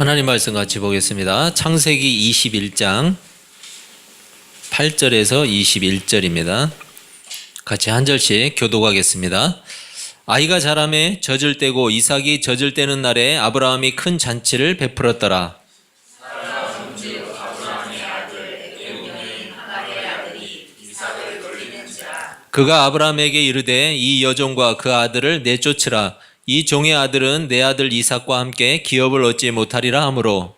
하나님 말씀 같이 보겠습니다. 창세기 21장 8절에서 21절입니다. 같이 한 절씩 교독하겠습니다. 아이가 자라매 젖을 떼고 이삭이 젖을 떼는 날에 아브라함이 큰 잔치를 베풀었더라. 그가 아브라함에게 이르되 이 여종과 그 아들을 내쫓으라. 이 종의 아들은 내 아들 이삭과 함께 기업을 얻지 못하리라 하므로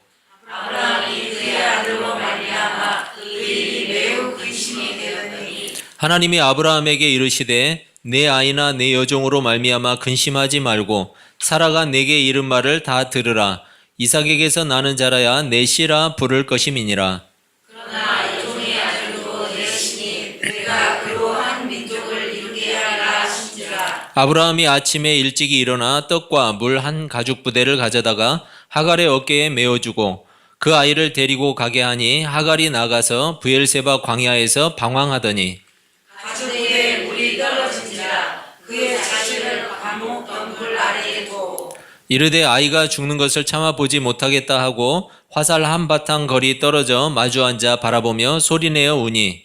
아브라함이 그의 아들로 말미암아 그 일이 매우 근심이 되었더니 하나님이 아브라함에게 이르시되 내 아이나 내 여종으로 말미암아 근심하지 말고 사라가 내게 이른 말을 다 들으라. 이삭에게서 나는 자라야 내 씨라 부를 것임이니라. 그러나 이 종의 아들도 내 신이 내가 그로 한 민족을 이루게 하리라 하신지라. 아브라함이 아침에 일찍이 일어나 떡과 물 한 가죽 부대를 가져다가 하갈의 어깨에 메어주고 그 아이를 데리고 가게 하니 하갈이 나가서 브엘세바 광야에서 방황하더니 가축에 물이 떨어진지라. 그의 자식을 감옥 덩굴 아래에 두고 이르되 아이가 죽는 것을 참아 보지 못하겠다 하고 화살 한 바탕 거리 떨어져 마주 앉아 바라보며 소리내어 우니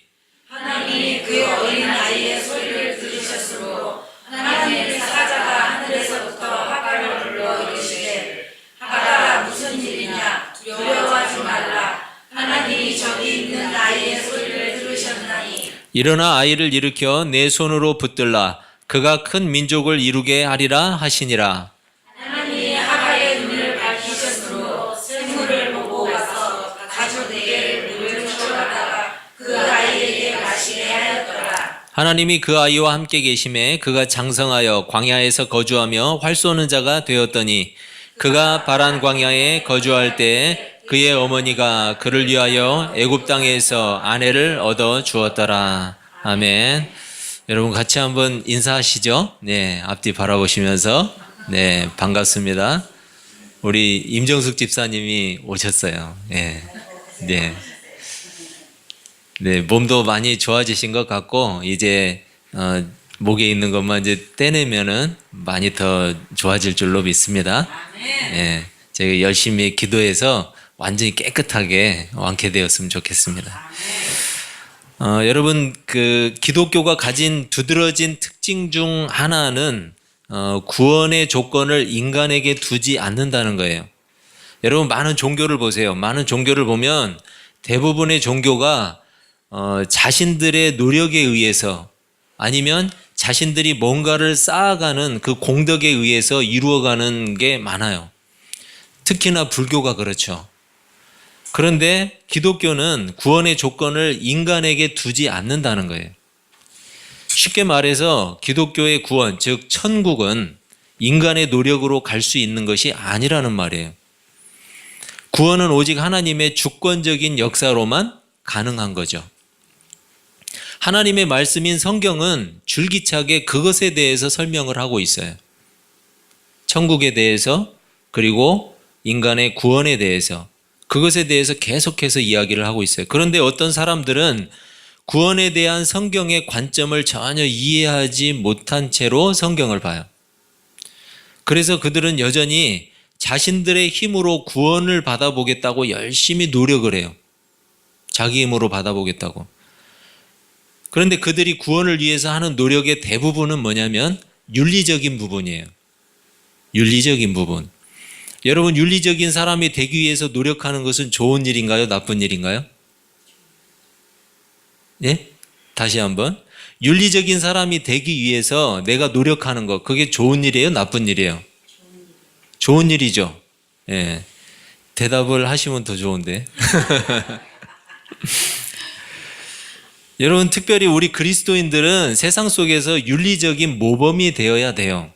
하나님이 그 어린 아이의 소리를 들으셨으므로 하나님의 사자가 하늘에서부터 하갈을 불러 이르시되 하갈아 무슨 일이냐 두려워하지 말라. 하나님이 저기 있는 아이의 소리를 들으셨나니 일어나 아이를 일으켜 내 손으로 붙들라. 그가 큰 민족을 이루게 하리라 하시니라. 하나님이 하갈의 눈을 밝히셨으므로 생물을 보고 와서 가죽 4개를 물을 쳐다가 그 아이에게 마시게 하였더라. 하나님이 그 아이와 함께 계심에 그가 장성하여 광야에서 거주하며 활 쏘는 자가 되었더니 그가 바란 광야에 거주할 때에 그의 어머니가 그를 위하여 애굽 땅에서 아내를 얻어 주었더라. 아멘. 여러분 같이 한번 인사하시죠. 네, 앞뒤 바라보시면서 네, 반갑습니다. 우리 임정숙 집사님이 오셨어요. 네, 네, 네, 몸도 많이 좋아지신 것 같고 이제 목에 있는 것만 이제 떼내면은 많이 더 좋아질 줄로 믿습니다. 네, 제가 열심히 기도해서 완전히 깨끗하게 완쾌되었으면 좋겠습니다. 여러분 그 기독교가 가진 두드러진 특징 중 하나는 구원의 조건을 인간에게 두지 않는다는 거예요. 여러분 많은 종교를 보세요. 많은 종교를 보면 대부분의 종교가 자신들의 노력에 의해서 아니면 자신들이 뭔가를 쌓아가는 그 공덕에 의해서 이루어가는 게 많아요. 특히나 불교가 그렇죠. 그런데 기독교는 구원의 조건을 인간에게 두지 않는다는 거예요. 쉽게 말해서 기독교의 구원, 즉 천국은 인간의 노력으로 갈 수 있는 것이 아니라는 말이에요. 구원은 오직 하나님의 주권적인 역사로만 가능한 거죠. 하나님의 말씀인 성경은 줄기차게 그것에 대해서 설명을 하고 있어요. 천국에 대해서 그리고 인간의 구원에 대해서 그것에 대해서 계속해서 이야기를 하고 있어요. 그런데 어떤 사람들은 구원에 대한 성경의 관점을 전혀 이해하지 못한 채로 성경을 봐요. 그래서 그들은 여전히 자신들의 힘으로 구원을 받아보겠다고 열심히 노력을 해요. 자기 힘으로 받아보겠다고. 그런데 그들이 구원을 위해서 하는 노력의 대부분은 뭐냐면 윤리적인 부분이에요. 윤리적인 부분. 여러분 윤리적인 사람이 되기 위해서 노력하는 것은 좋은 일인가요? 나쁜 일인가요? 예? 다시 한번. 윤리적인 사람이 되기 위해서 내가 노력하는 것, 그게 좋은 일이에요? 나쁜 일이에요? 좋은 일이죠. 예. 대답을 하시면 더 좋은데. 여러분 특별히 우리 그리스도인들은 세상 속에서 윤리적인 모범이 되어야 돼요.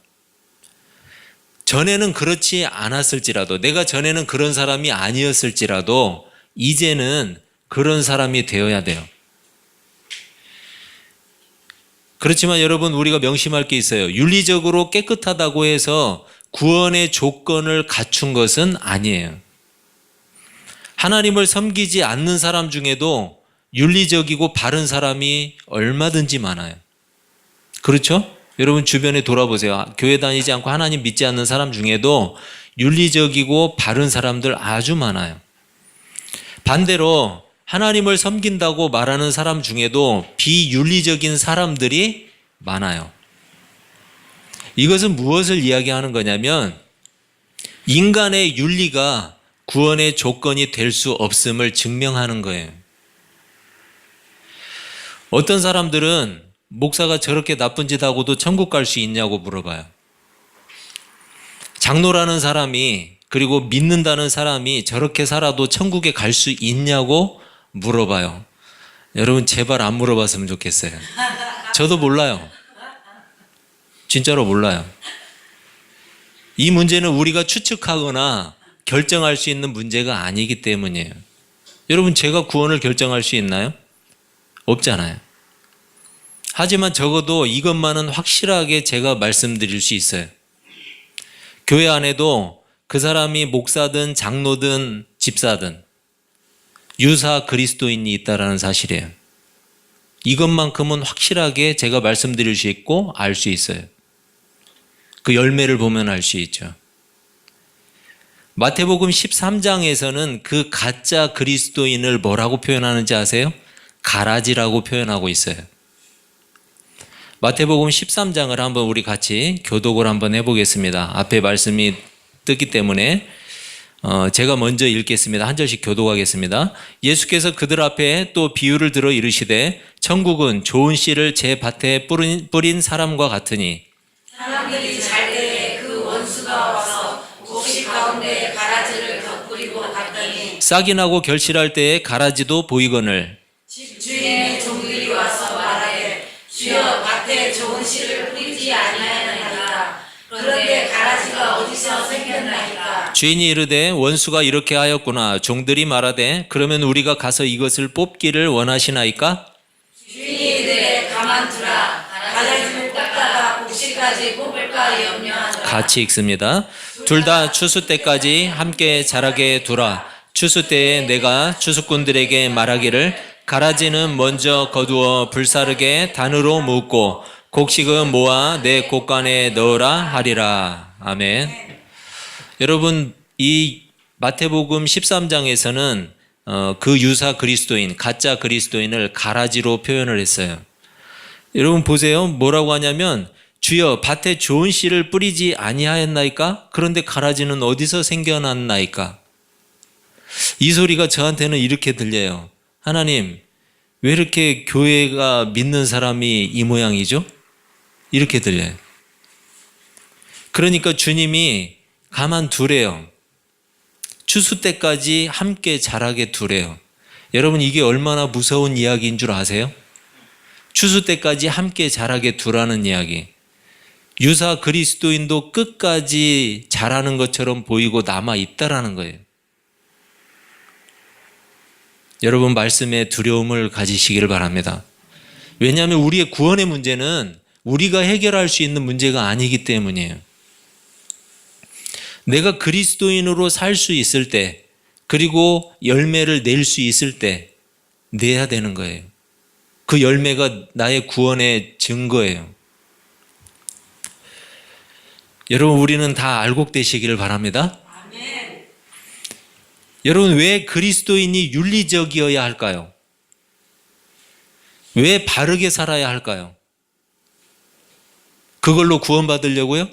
전에는 그렇지 않았을지라도, 내가 전에는 그런 사람이 아니었을지라도 이제는 그런 사람이 되어야 돼요. 그렇지만 여러분 우리가 명심할 게 있어요. 윤리적으로 깨끗하다고 해서 구원의 조건을 갖춘 것은 아니에요. 하나님을 섬기지 않는 사람 중에도 윤리적이고 바른 사람이 얼마든지 많아요. 그렇죠? 여러분 주변에 돌아보세요. 교회 다니지 않고 하나님 믿지 않는 사람 중에도 윤리적이고 바른 사람들 아주 많아요. 반대로 하나님을 섬긴다고 말하는 사람 중에도 비윤리적인 사람들이 많아요. 이것은 무엇을 이야기하는 거냐면 인간의 윤리가 구원의 조건이 될 수 없음을 증명하는 거예요. 어떤 사람들은 목사가 저렇게 나쁜 짓 하고도 천국 갈 수 있냐고 물어봐요. 장로라는 사람이 그리고 믿는다는 사람이 저렇게 살아도 천국에 갈 수 있냐고 물어봐요. 여러분 제발 안 물어봤으면 좋겠어요. 저도 몰라요. 진짜로 몰라요. 이 문제는 우리가 추측하거나 결정할 수 있는 문제가 아니기 때문이에요. 여러분 제가 구원을 결정할 수 있나요? 없잖아요. 하지만 적어도 이것만은 확실하게 제가 말씀드릴 수 있어요. 교회 안에도 그 사람이 목사든 장로든 집사든 유사 그리스도인이 있다는 사실이에요. 이것만큼은 확실하게 제가 말씀드릴 수 있고 알 수 있어요. 그 열매를 보면 알 수 있죠. 마태복음 13장에서는 그 가짜 그리스도인을 뭐라고 표현하는지 아세요? 가라지라고 표현하고 있어요. 마태복음 13장을 한번 우리 같이 교독을 한번 해보겠습니다. 앞에 말씀이 뜨기 때문에 제가 먼저 읽겠습니다. 한 절씩 교독하겠습니다. 예수께서 그들 앞에 또 비유를 들어 이르시되 천국은 좋은 씨를 제 밭에 뿌린 사람과 같으니 사람들이 잘 때에 그 원수가 와서 곡식 가운데 가라지를 덧뿌리고 갔더니 싹이 나고 결실할 때에 가라지도 보이거늘 집주인의 종들이 와서 말하되 주여 밭에 좋은 씨를 뿌리지 아니하였나이까. 그런데 가라지가 어디서 생겼나이까. 주인이 이르되 원수가 이렇게 하였구나. 종들이 말하되 그러면 우리가 가서 이것을 뽑기를 원하시나이까? 주인이 이르되 가만두라. 가라지를 닦다가 곡식까지 뽑을까 염려하노라. 같이 읽습니다. 둘 다 추수 때까지 함께 자라게 두라. 추수 때에 내가 추수꾼들에게 말하기를 가라지는 먼저 거두어 불사르게 단으로 묶고 곡식은 모아 내 곡간에 넣으라 하리라. 아멘. 여러분 이 마태복음 13장에서는 그 유사 그리스도인, 가짜 그리스도인을 가라지로 표현을 했어요. 여러분 보세요. 뭐라고 하냐면 주여 밭에 좋은 씨를 뿌리지 아니하였나이까? 그런데 가라지는 어디서 생겨났나이까? 이 소리가 저한테는 이렇게 들려요. 하나님, 왜 이렇게 교회가 믿는 사람이 이 모양이죠? 이렇게 들려요. 그러니까 주님이 가만 두래요. 추수 때까지 함께 자라게 두래요. 여러분 이게 얼마나 무서운 이야기인 줄 아세요? 추수 때까지 함께 자라게 두라는 이야기. 유사 그리스도인도 끝까지 자라는 것처럼 보이고 남아 있다라는 거예요. 여러분 말씀에 두려움을 가지시기를 바랍니다. 왜냐하면 우리의 구원의 문제는 우리가 해결할 수 있는 문제가 아니기 때문이에요. 내가 그리스도인으로 살 수 있을 때 그리고 열매를 낼 수 있을 때 내야 되는 거예요. 그 열매가 나의 구원의 증거예요. 여러분 우리는 다 알곡되시기를 바랍니다. 아멘. 여러분 왜 그리스도인이 윤리적이어야 할까요? 왜 바르게 살아야 할까요? 그걸로 구원받으려고요?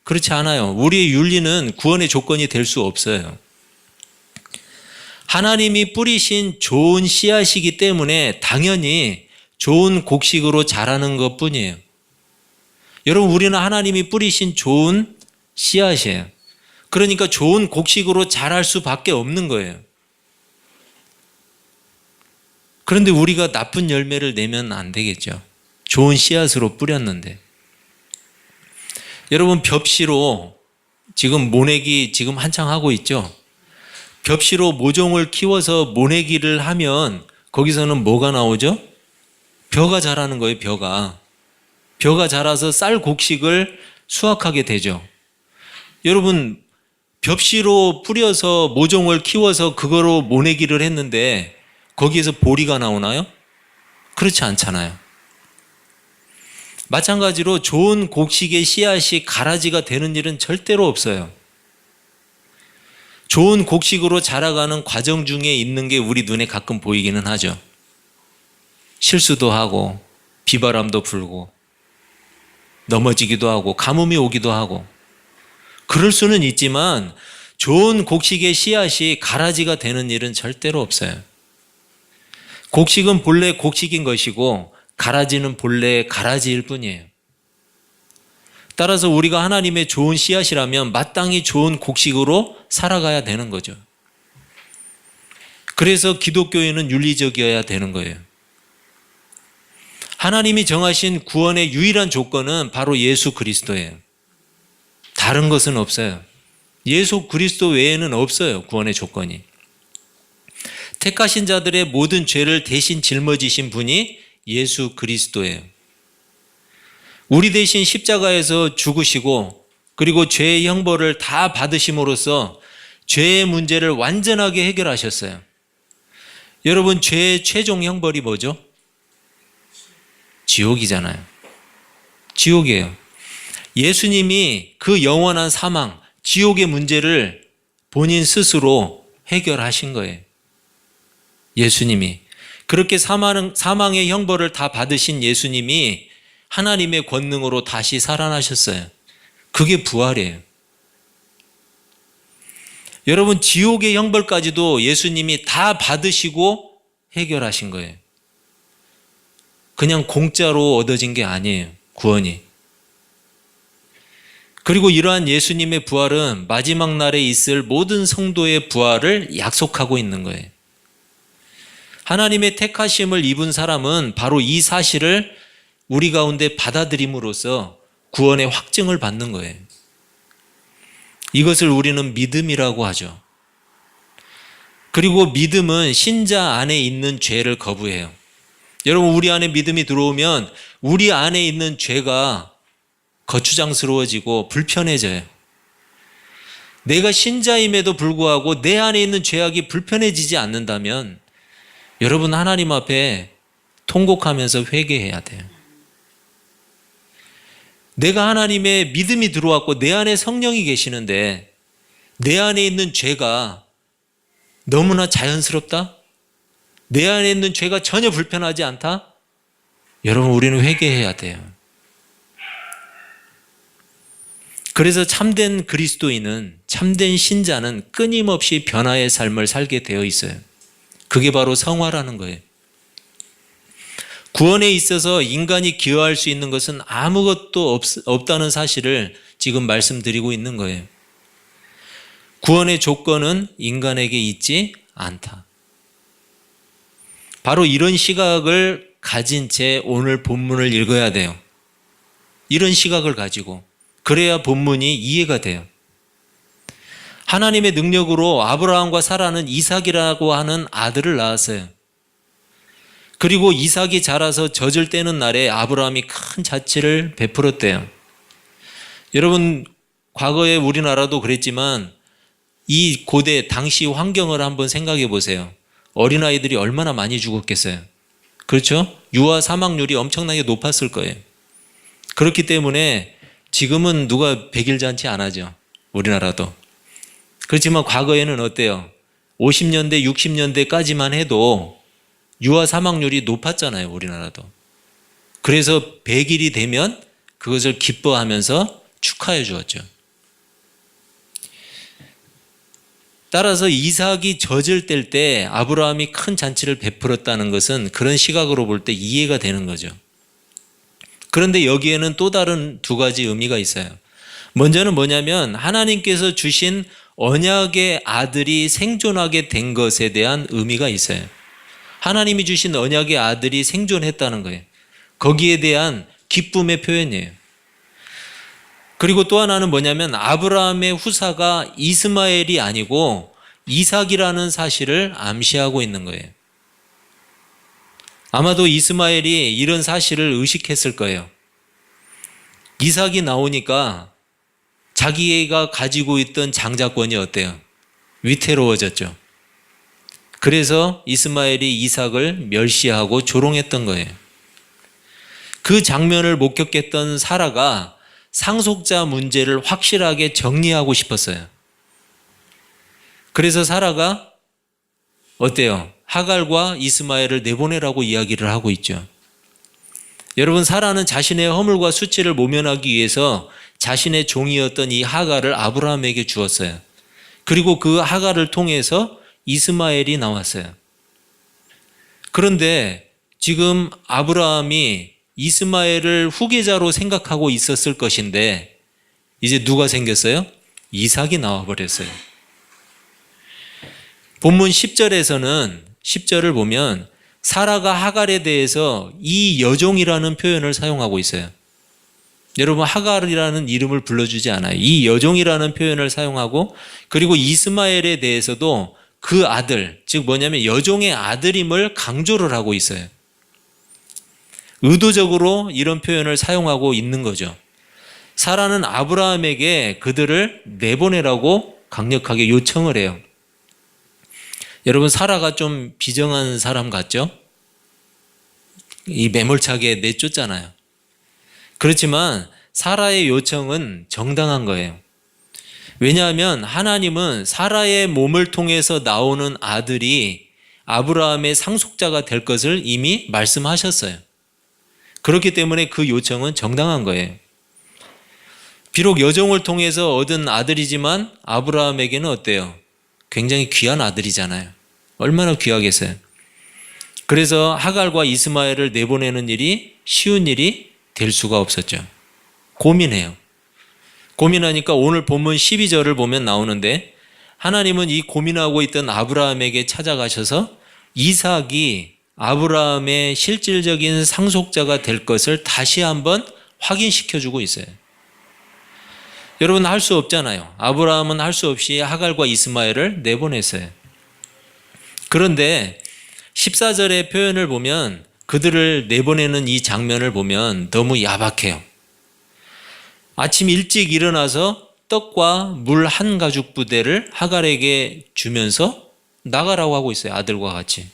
그렇지 않아요. 우리의 윤리는 구원의 조건이 될 수 없어요. 하나님이 뿌리신 좋은 씨앗이기 때문에 당연히 좋은 곡식으로 자라는 것뿐이에요. 여러분 우리는 하나님이 뿌리신 좋은 씨앗이에요. 그러니까 좋은 곡식으로 자랄 수밖에 없는 거예요. 그런데 우리가 나쁜 열매를 내면 안 되겠죠. 좋은 씨앗으로 뿌렸는데. 여러분 벽시로 지금 모내기 지금 한창 하고 있죠. 벽시로 모종을 키워서 모내기를 하면 거기서는 뭐가 나오죠? 벼가 자라는 거예요. 벼가 자라서 쌀 곡식을 수확하게 되죠. 여러분 벽시로 뿌려서 모종을 키워서 그거로 모내기를 했는데 거기에서 보리가 나오나요? 그렇지 않잖아요. 마찬가지로 좋은 곡식의 씨앗이 가라지가 되는 일은 절대로 없어요. 좋은 곡식으로 자라가는 과정 중에 있는 게 우리 눈에 가끔 보이기는 하죠. 실수도 하고 비바람도 불고 넘어지기도 하고 가뭄이 오기도 하고 그럴 수는 있지만 좋은 곡식의 씨앗이 가라지가 되는 일은 절대로 없어요. 곡식은 본래 곡식인 것이고 가라지는 본래 가라지일 뿐이에요. 따라서 우리가 하나님의 좋은 씨앗이라면 마땅히 좋은 곡식으로 살아가야 되는 거죠. 그래서 기독교인은 윤리적이어야 되는 거예요. 하나님이 정하신 구원의 유일한 조건은 바로 예수 그리스도예요. 다른 것은 없어요. 예수 그리스도 외에는 없어요. 구원의 조건이. 택하신 자들의 모든 죄를 대신 짊어지신 분이 예수 그리스도예요. 우리 대신 십자가에서 죽으시고 그리고 죄의 형벌을 다 받으심으로써 죄의 문제를 완전하게 해결하셨어요. 여러분, 죄의 최종 형벌이 뭐죠? 지옥이잖아요. 지옥이에요. 예수님이 그 영원한 사망, 지옥의 문제를 본인 스스로 해결하신 거예요. 예수님이. 그렇게 사망의 형벌을 다 받으신 예수님이 하나님의 권능으로 다시 살아나셨어요. 그게 부활이에요. 여러분, 지옥의 형벌까지도 예수님이 다 받으시고 해결하신 거예요. 그냥 공짜로 얻어진 게 아니에요. 구원이. 그리고 이러한 예수님의 부활은 마지막 날에 있을 모든 성도의 부활을 약속하고 있는 거예요. 하나님의 택하심을 입은 사람은 바로 이 사실을 우리 가운데 받아들임으로써 구원의 확증을 받는 거예요. 이것을 우리는 믿음이라고 하죠. 그리고 믿음은 신자 안에 있는 죄를 거부해요. 여러분, 우리 안에 믿음이 들어오면 우리 안에 있는 죄가 거추장스러워지고 불편해져요. 내가 신자임에도 불구하고 내 안에 있는 죄악이 불편해지지 않는다면 여러분, 하나님 앞에 통곡하면서 회개해야 돼요. 내가 하나님의 믿음이 들어왔고 내 안에 성령이 계시는데 내 안에 있는 죄가 너무나 자연스럽다? 내 안에 있는 죄가 전혀 불편하지 않다? 여러분, 우리는 회개해야 돼요. 그래서 참된 그리스도인은, 참된 신자는 끊임없이 변화의 삶을 살게 되어 있어요. 그게 바로 성화라는 거예요. 구원에 있어서 인간이 기여할 수 있는 것은 아무것도 없다는 사실을 지금 말씀드리고 있는 거예요. 구원의 조건은 인간에게 있지 않다. 바로 이런 시각을 가진 채 오늘 본문을 읽어야 돼요. 이런 시각을 가지고. 그래야 본문이 이해가 돼요. 하나님의 능력으로 아브라함과 사라는 이삭이라고 하는 아들을 낳았어요. 그리고 이삭이 자라서 젖을 떼는 날에 아브라함이 큰 자치를 베풀었대요. 여러분, 과거에 우리나라도 그랬지만 이 고대 당시 환경을 한번 생각해 보세요. 어린아이들이 얼마나 많이 죽었겠어요. 그렇죠? 유아 사망률이 엄청나게 높았을 거예요. 그렇기 때문에 지금은 누가 백일잔치 안 하죠. 우리나라도. 그렇지만 과거에는 어때요? 50년대, 60년대까지만 해도 유아 사망률이 높았잖아요. 우리나라도. 그래서 100일이 되면 그것을 기뻐하면서 축하해 주었죠. 따라서 이삭이 젖을 뗄 때 아브라함이 큰 잔치를 베풀었다는 것은 그런 시각으로 볼 때 이해가 되는 거죠. 그런데 여기에는 또 다른 두 가지 의미가 있어요. 먼저는 뭐냐면 하나님께서 주신 언약의 아들이 생존하게 된 것에 대한 의미가 있어요. 하나님이 주신 언약의 아들이 생존했다는 거예요. 거기에 대한 기쁨의 표현이에요. 그리고 또 하나는 뭐냐면 아브라함의 후사가 이스마엘이 아니고 이삭이라는 사실을 암시하고 있는 거예요. 아마도 이스마엘이 이런 사실을 의식했을 거예요. 이삭이 나오니까 자기가 가지고 있던 장자권이 어때요? 위태로워졌죠. 그래서 이스마엘이 이삭을 멸시하고 조롱했던 거예요. 그 장면을 목격했던 사라가 상속자 문제를 확실하게 정리하고 싶었어요. 그래서 사라가 어때요? 하갈과 이스마엘을 내보내라고 이야기를 하고 있죠. 여러분, 사라는 자신의 허물과 수치를 모면하기 위해서 자신의 종이었던 이 하갈을 아브라함에게 주었어요. 그리고 그 하갈을 통해서 이스마엘이 나왔어요. 그런데 지금 아브라함이 이스마엘을 후계자로 생각하고 있었을 것인데 이제 누가 생겼어요? 이삭이 나와버렸어요. 본문 10절에서는 10절을 보면 사라가 하갈에 대해서 이 여종이라는 표현을 사용하고 있어요. 여러분, 하갈이라는 이름을 불러주지 않아요. 이 여종이라는 표현을 사용하고, 그리고 이스마엘에 대해서도 그 아들, 즉 뭐냐면 여종의 아들임을 강조를 하고 있어요. 의도적으로 이런 표현을 사용하고 있는 거죠. 사라는 아브라함에게 그들을 내보내라고 강력하게 요청을 해요. 여러분, 사라가 좀 비정한 사람 같죠? 이 매몰차게 내쫓잖아요. 그렇지만 사라의 요청은 정당한 거예요. 왜냐하면 하나님은 사라의 몸을 통해서 나오는 아들이 아브라함의 상속자가 될 것을 이미 말씀하셨어요. 그렇기 때문에 그 요청은 정당한 거예요. 비록 여종을 통해서 얻은 아들이지만 아브라함에게는 어때요? 굉장히 귀한 아들이잖아요. 얼마나 귀하겠어요. 그래서 하갈과 이스마엘을 내보내는 일이 쉬운 일이 될 수가 없었죠. 고민해요. 고민하니까 오늘 본문 12절을 보면 나오는데, 하나님은 이 고민하고 있던 아브라함에게 찾아가셔서 이삭이 아브라함의 실질적인 상속자가 될 것을 다시 한번 확인시켜주고 있어요. 여러분, 할 수 없잖아요. 아브라함은 할 수 없이 하갈과 이스마엘을 내보냈어요. 그런데 14절의 표현을 보면, 그들을 내보내는 이 장면을 보면 너무 야박해요. 아침 일찍 일어나서 떡과 물 한 가죽 부대를 하갈에게 주면서 나가라고 하고 있어요. 아들과 같이.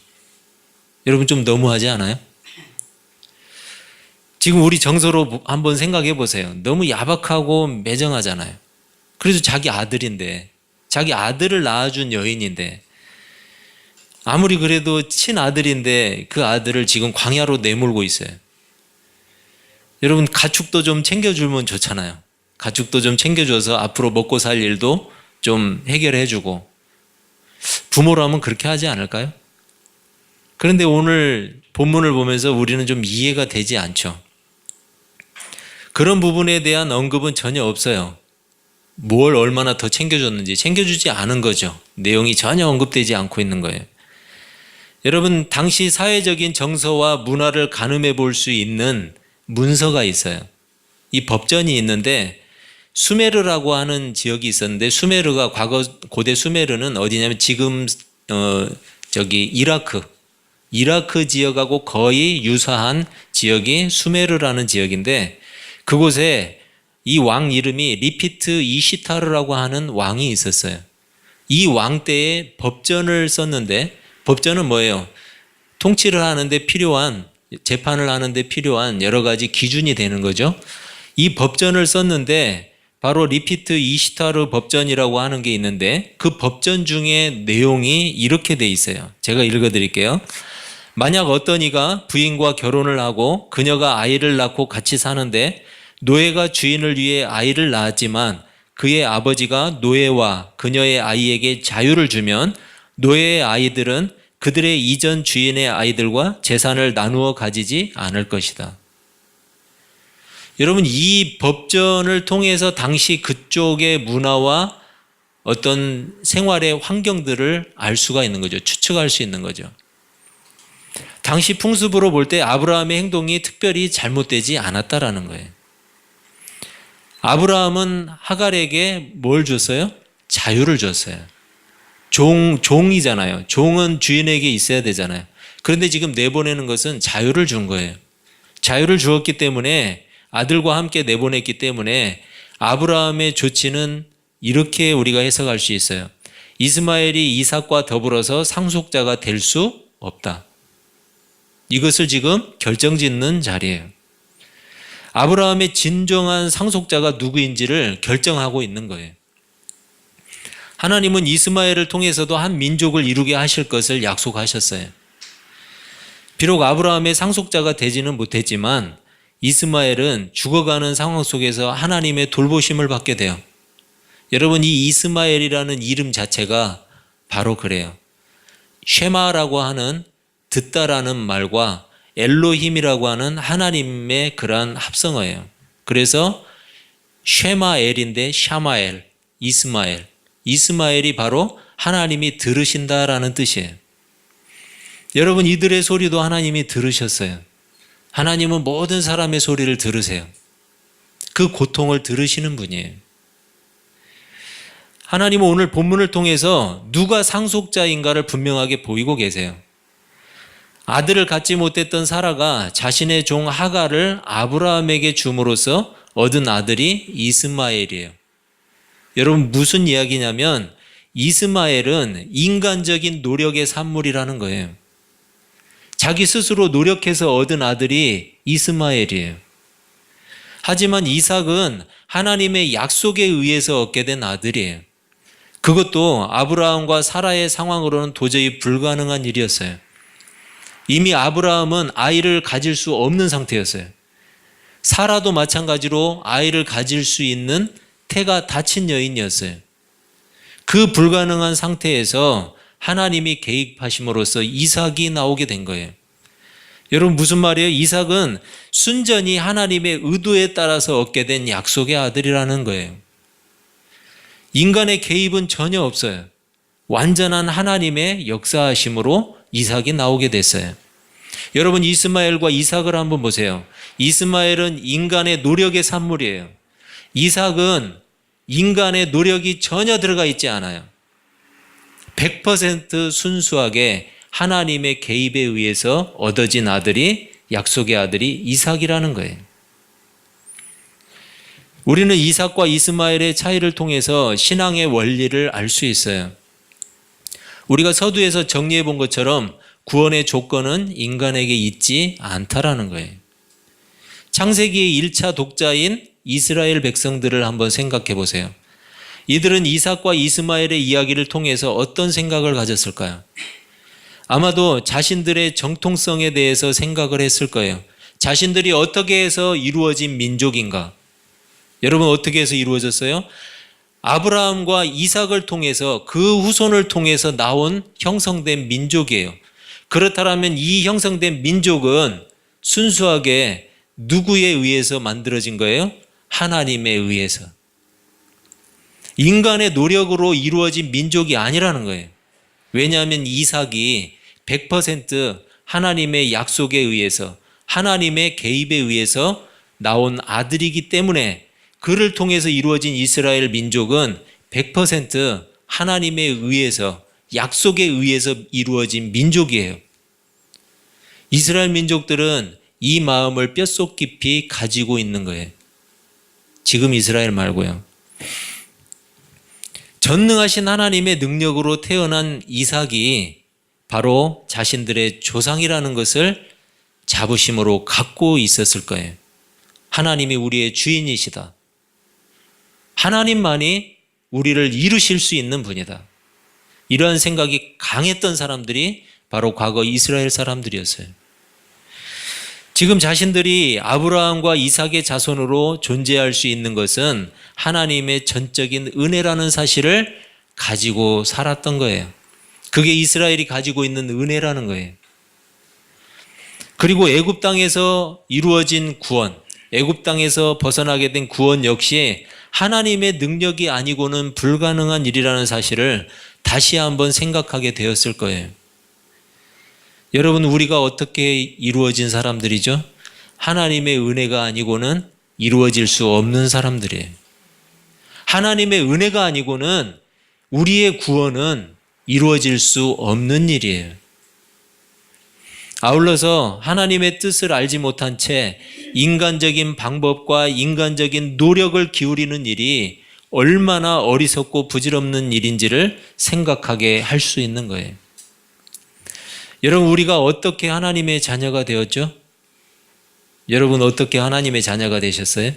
여러분, 좀 너무하지 않아요? 지금 우리 정서로 한번 생각해 보세요. 너무 야박하고 매정하잖아요. 그래도 자기 아들인데, 자기 아들을 낳아준 여인인데, 아무리 그래도 친아들인데 그 아들을 지금 광야로 내몰고 있어요. 여러분, 가축도 좀 챙겨주면 좋잖아요. 가축도 좀 챙겨줘서 앞으로 먹고 살 일도 좀 해결해주고. 부모라면 그렇게 하지 않을까요? 그런데 오늘 본문을 보면서 우리는 좀 이해가 되지 않죠. 그런 부분에 대한 언급은 전혀 없어요. 뭘 얼마나 더 챙겨줬는지, 챙겨주지 않은 거죠. 내용이 전혀 언급되지 않고 있는 거예요. 여러분, 당시 사회적인 정서와 문화를 가늠해 볼 수 있는 문서가 있어요. 이 법전이 있는데, 수메르라고 하는 지역이 있었는데, 수메르가 과거 고대 수메르는 어디냐면 지금 이라크 지역하고 거의 유사한 지역이 수메르라는 지역인데, 그곳에 이 왕 이름이 리피트 이시타르라고 하는 왕이 있었어요. 이 왕 때에 법전을 썼는데, 법전은 뭐예요? 통치를 하는데 필요한, 재판을 하는데 필요한 여러 가지 기준이 되는 거죠. 이 법전을 썼는데 바로 리피트 이시타르 법전이라고 하는 게 있는데, 그 법전 중에 내용이 이렇게 돼 있어요. 제가 읽어드릴게요. 만약 어떤 이가 부인과 결혼을 하고 그녀가 아이를 낳고 같이 사는데, 노예가 주인을 위해 아이를 낳았지만 그의 아버지가 노예와 그녀의 아이에게 자유를 주면, 노예의 아이들은 그들의 이전 주인의 아이들과 재산을 나누어 가지지 않을 것이다. 여러분, 이 법전을 통해서 당시 그쪽의 문화와 어떤 생활의 환경들을 알 수가 있는 거죠. 추측할 수 있는 거죠. 당시 풍습으로 볼 때 아브라함의 행동이 특별히 잘못되지 않았다라는 거예요. 아브라함은 하갈에게 뭘 줬어요? 자유를 줬어요. 종이잖아요. 종은 주인에게 있어야 되잖아요. 그런데 지금 내보내는 것은 자유를 준 거예요. 자유를 주었기 때문에, 아들과 함께 내보냈기 때문에 아브라함의 조치는 이렇게 우리가 해석할 수 있어요. 이스마엘이 이삭과 더불어서 상속자가 될 수 없다. 이것을 지금 결정짓는 자리예요. 아브라함의 진정한 상속자가 누구인지를 결정하고 있는 거예요. 하나님은 이스마엘을 통해서도 한 민족을 이루게 하실 것을 약속하셨어요. 비록 아브라함의 상속자가 되지는 못했지만 이스마엘은 죽어가는 상황 속에서 하나님의 돌보심을 받게 돼요. 여러분, 이 이스마엘이라는 이름 자체가 바로 그래요. 쉐마라고 하는 듣다라는 말과 엘로힘이라고 하는 하나님의 그러한 합성어예요. 그래서 쉐마엘인데 샤마엘, 이스마엘. 이스마엘이 바로 하나님이 들으신다라는 뜻이에요. 여러분, 이들의 소리도 하나님이 들으셨어요. 하나님은 모든 사람의 소리를 들으세요. 그 고통을 들으시는 분이에요. 하나님은 오늘 본문을 통해서 누가 상속자인가를 분명하게 보이고 계세요. 아들을 갖지 못했던 사라가 자신의 종 하갈을 아브라함에게 줌으로써 얻은 아들이 이스마엘이에요. 여러분, 무슨 이야기냐면 이스마엘은 인간적인 노력의 산물이라는 거예요. 자기 스스로 노력해서 얻은 아들이 이스마엘이에요. 하지만 이삭은 하나님의 약속에 의해서 얻게 된 아들이에요. 그것도 아브라함과 사라의 상황으로는 도저히 불가능한 일이었어요. 이미 아브라함은 아이를 가질 수 없는 상태였어요. 사라도 마찬가지로 아이를 가질 수 있는 태가 닫힌 여인이었어요. 그 불가능한 상태에서 하나님이 개입하심으로써 이삭이 나오게 된 거예요. 여러분, 무슨 말이에요? 이삭은 순전히 하나님의 의도에 따라서 얻게 된 약속의 아들이라는 거예요. 인간의 개입은 전혀 없어요. 완전한 하나님의 역사하심으로 이삭이 나오게 됐어요. 여러분, 이스마엘과 이삭을 한번 보세요. 이스마엘은 인간의 노력의 산물이에요. 이삭은 인간의 노력이 전혀 들어가 있지 않아요. 100% 순수하게 하나님의 개입에 의해서 얻어진 아들이, 약속의 아들이 이삭이라는 거예요. 우리는 이삭과 이스마엘의 차이를 통해서 신앙의 원리를 알 수 있어요. 우리가 서두에서 정리해 본 것처럼 구원의 조건은 인간에게 있지 않다라는 거예요. 창세기의 1차 독자인 이스라엘 백성들을 한번 생각해 보세요. 이들은 이삭과 이스마엘의 이야기를 통해서 어떤 생각을 가졌을까요? 아마도 자신들의 정통성에 대해서 생각을 했을 거예요. 자신들이 어떻게 해서 이루어진 민족인가? 여러분, 어떻게 해서 이루어졌어요? 아브라함과 이삭을 통해서, 그 후손을 통해서 나온 형성된 민족이에요. 그렇다면 이 형성된 민족은 순수하게 누구에 의해서 만들어진 거예요? 하나님에 의해서. 인간의 노력으로 이루어진 민족이 아니라는 거예요. 왜냐하면 이삭이 100% 하나님의 약속에 의해서, 하나님의 개입에 의해서 나온 아들이기 때문에 그를 통해서 이루어진 이스라엘 민족은 100% 하나님에 의해서, 약속에 의해서 이루어진 민족이에요. 이스라엘 민족들은 이 마음을 뼛속 깊이 가지고 있는 거예요. 지금 이스라엘 말고요. 전능하신 하나님의 능력으로 태어난 이삭이 바로 자신들의 조상이라는 것을 자부심으로 갖고 있었을 거예요. 하나님이 우리의 주인이시다. 하나님만이 우리를 이루실 수 있는 분이다. 이러한 생각이 강했던 사람들이 바로 과거 이스라엘 사람들이었어요. 지금 자신들이 아브라함과 이삭의 자손으로 존재할 수 있는 것은 하나님의 전적인 은혜라는 사실을 가지고 살았던 거예요. 그게 이스라엘이 가지고 있는 은혜라는 거예요. 그리고 애굽 땅에서 이루어진 구원, 애굽 땅에서 벗어나게 된 구원 역시 하나님의 능력이 아니고는 불가능한 일이라는 사실을 다시 한번 생각하게 되었을 거예요. 여러분, 우리가 어떻게 이루어진 사람들이죠? 하나님의 은혜가 아니고는 이루어질 수 없는 사람들이에요. 하나님의 은혜가 아니고는 우리의 구원은 이루어질 수 없는 일이에요. 아울러서 하나님의 뜻을 알지 못한 채 인간적인 방법과 인간적인 노력을 기울이는 일이 얼마나 어리석고 부질없는 일인지를 생각하게 할 수 있는 거예요. 여러분, 우리가 어떻게 하나님의 자녀가 되었죠? 여러분, 어떻게 하나님의 자녀가 되셨어요?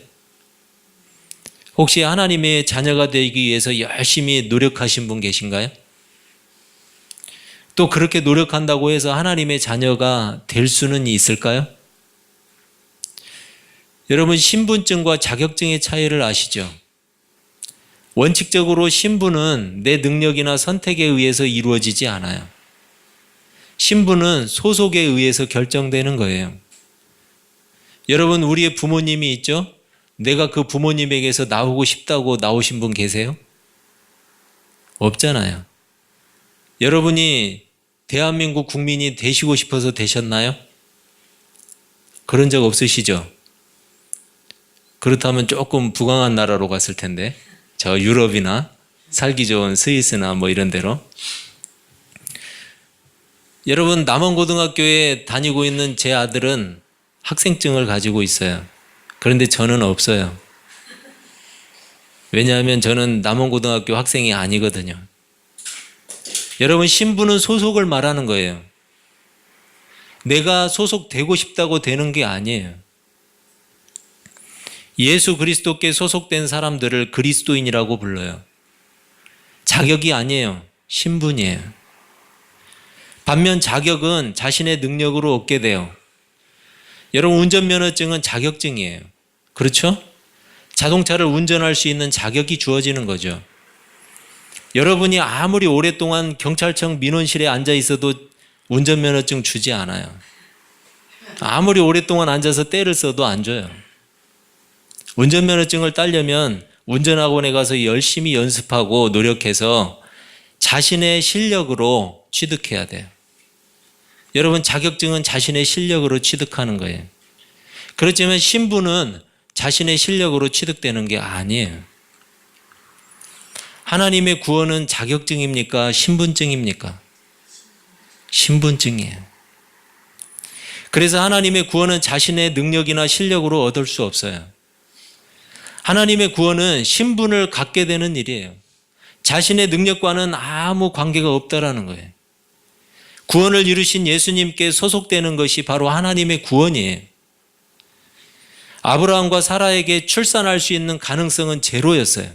혹시 하나님의 자녀가 되기 위해서 열심히 노력하신 분 계신가요? 또 그렇게 노력한다고 해서 하나님의 자녀가 될 수는 있을까요? 여러분, 신분증과 자격증의 차이를 아시죠? 원칙적으로 신분은 내 능력이나 선택에 의해서 이루어지지 않아요. 신분은 소속에 의해서 결정되는 거예요. 여러분, 우리의 부모님이 있죠? 내가 그 부모님에게서 나오고 싶다고 나오신 분 계세요? 없잖아요. 여러분이 대한민국 국민이 되시고 싶어서 되셨나요? 그런 적 없으시죠? 그렇다면 조금 부강한 나라로 갔을 텐데, 저 유럽이나 살기 좋은 스위스나 뭐 이런 데로. 여러분, 남원고등학교에 다니고 있는 제 아들은 학생증을 가지고 있어요. 그런데 저는 없어요. 왜냐하면 저는 남원고등학교 학생이 아니거든요. 여러분, 신분은 소속을 말하는 거예요. 내가 소속되고 싶다고 되는 게 아니에요. 예수 그리스도께 소속된 사람들을 그리스도인이라고 불러요. 자격이 아니에요. 신분이에요. 반면 자격은 자신의 능력으로 얻게 돼요. 여러분, 운전면허증은 자격증이에요. 그렇죠? 자동차를 운전할 수 있는 자격이 주어지는 거죠. 여러분이 아무리 오랫동안 경찰청 민원실에 앉아 있어도 운전면허증 주지 않아요. 아무리 오랫동안 앉아서 때를 써도 안 줘요. 운전면허증을 따려면 운전학원에 가서 열심히 연습하고 노력해서 자신의 실력으로 취득해야 돼요. 여러분, 자격증은 자신의 실력으로 취득하는 거예요. 그렇지만 신분은 자신의 실력으로 취득되는 게 아니에요. 하나님의 구원은 자격증입니까? 신분증입니까? 신분증이에요. 그래서 하나님의 구원은 자신의 능력이나 실력으로 얻을 수 없어요. 하나님의 구원은 신분을 갖게 되는 일이에요. 자신의 능력과는 아무 관계가 없다라는 거예요. 구원을 이루신 예수님께 소속되는 것이 바로 하나님의 구원이에요. 아브라함과 사라에게 출산할 수 있는 가능성은 제로였어요.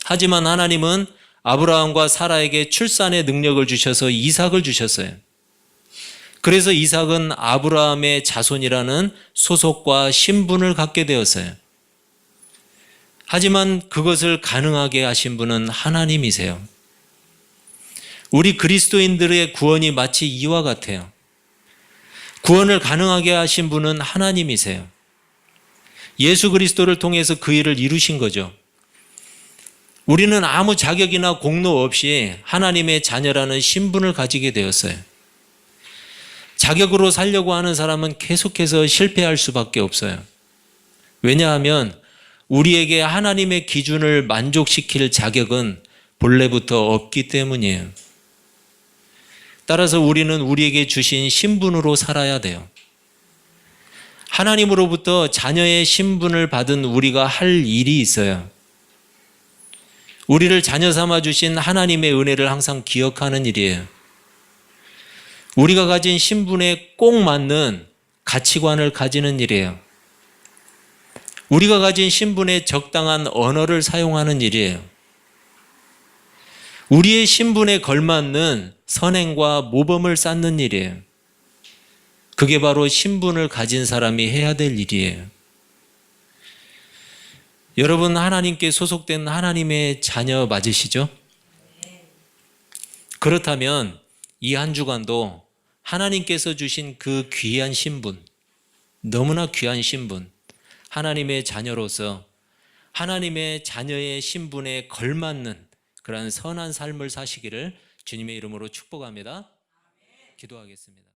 하지만 하나님은 아브라함과 사라에게 출산의 능력을 주셔서 이삭을 주셨어요. 그래서 이삭은 아브라함의 자손이라는 소속과 신분을 갖게 되었어요. 하지만 그것을 가능하게 하신 분은 하나님이세요. 우리 그리스도인들의 구원이 마치 이와 같아요. 구원을 가능하게 하신 분은 하나님이세요. 예수 그리스도를 통해서 그 일을 이루신 거죠. 우리는 아무 자격이나 공로 없이 하나님의 자녀라는 신분을 가지게 되었어요. 자격으로 살려고 하는 사람은 계속해서 실패할 수밖에 없어요. 왜냐하면 우리에게 하나님의 기준을 만족시킬 자격은 본래부터 없기 때문이에요. 따라서 우리는 우리에게 주신 신분으로 살아야 돼요. 하나님으로부터 자녀의 신분을 받은 우리가 할 일이 있어요. 우리를 자녀 삼아 주신 하나님의 은혜를 항상 기억하는 일이에요. 우리가 가진 신분에 꼭 맞는 가치관을 가지는 일이에요. 우리가 가진 신분에 적당한 언어를 사용하는 일이에요. 우리의 신분에 걸맞는 선행과 모범을 쌓는 일이에요. 그게 바로 신분을 가진 사람이 해야 될 일이에요. 여러분, 하나님께 소속된 하나님의 자녀 맞으시죠? 그렇다면 이 한 주간도 하나님께서 주신 그 귀한 신분, 너무나 귀한 신분, 하나님의 자녀로서 하나님의 자녀의 신분에 걸맞는 그러한 선한 삶을 사시기를 주님의 이름으로 축복합니다. 기도하겠습니다.